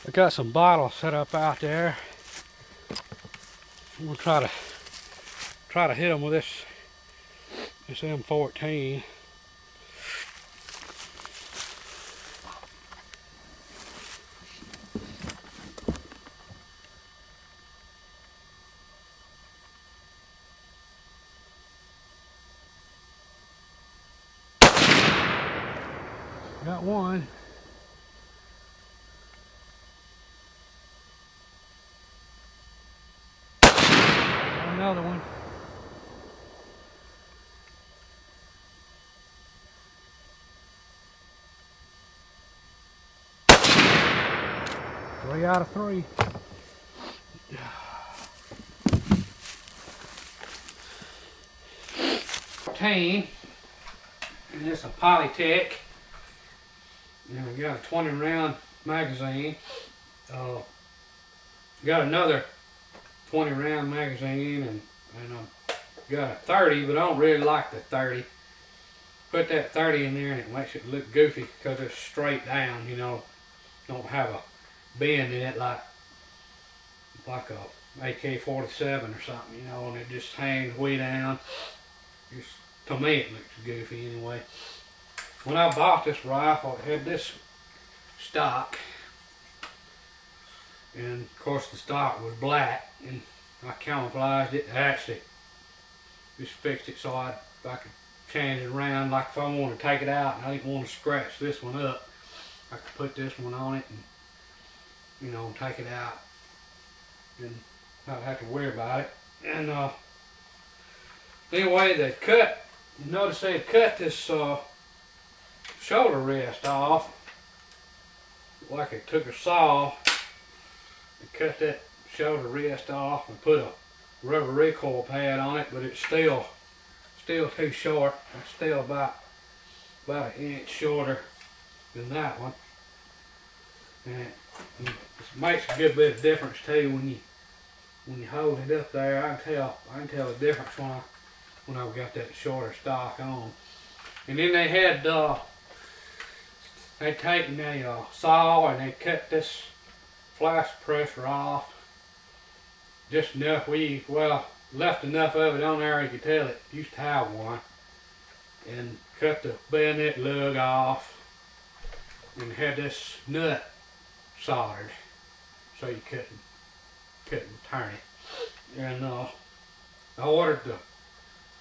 I got some bottles set up out there. I'm gonna try to hit them with this M14. Got one. Got another one. Three out of three. And it's a Polytech. And we got a 20 round magazine. Got another 20 round magazine, and got a 30, but I don't really like the 30. Put that 30 in there and it makes it look goofy because it's straight down, you know. Don't have a bend in it like a AK-47 or something, you know, and it just hangs way down. Just, to me it looks goofy anyway. When I bought this rifle, it had this stock, and of course the stock was black, and I camouflaged it. I actually just fixed it so I could change it around, like if I wanted to take it out and I didn't want to scratch this one up, I could put this one on it and, you know, take it out and not have to worry about it. And anyway, they cut, notice they had cut this shoulder rest off, like they took a saw and cut that shoulder rest off and put a rubber recoil pad on it, but it's still too short. It's still about an inch shorter than that one, and it makes a good bit of difference too when you hold it up there. I can tell the difference when I've got that shorter stock on. And then they had they'd taken a saw and they cut this fly suppressor off just enough. Left enough of it on there you could tell it used to have one, and cut the bayonet lug off and had this nut soldered so you couldn't turn it. And I ordered the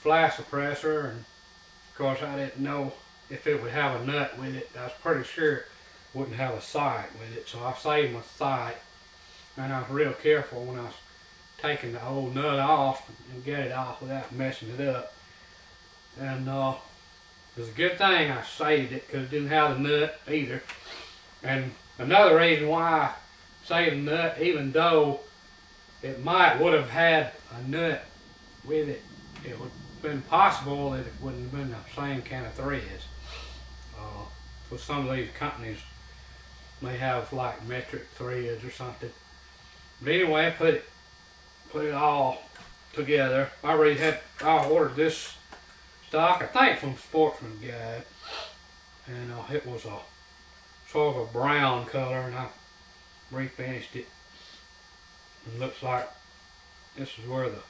fly suppressor, and of course I didn't know if it would have a nut with it. I was pretty sure it wouldn't have a sight with it, so I saved my sight, and I was real careful when I was taking the old nut off and get it off without messing it up. And it was a good thing I saved it because it didn't have the nut either. And another reason why I saved the nut, even though it would have had a nut with it, it would have been possible that it wouldn't have been the same kind of threads. So some of these companies may have like metric threads or something. But anyway, I put it all together. I ordered this stock, I think from Sportsman Guide, and it was a sort of a brown color, and I refinished it. It looks like this is where the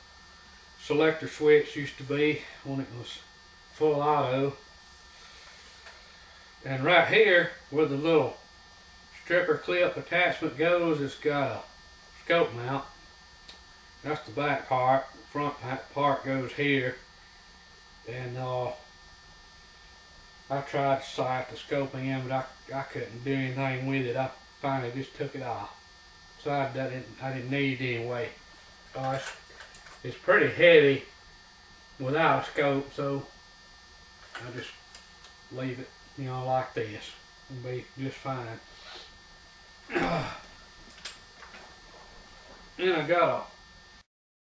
selector switch used to be when it was full auto. And right here where the little stripper clip attachment goes, it's got a scope mount. That's the back part. The front part goes here. And I tried to sight the scoping in, but I couldn't do anything with it. I finally just took it off. Decided I didn't need it anyway. It's pretty heavy without a scope, so I just leave it, you know, like this. It'll be just fine. And I got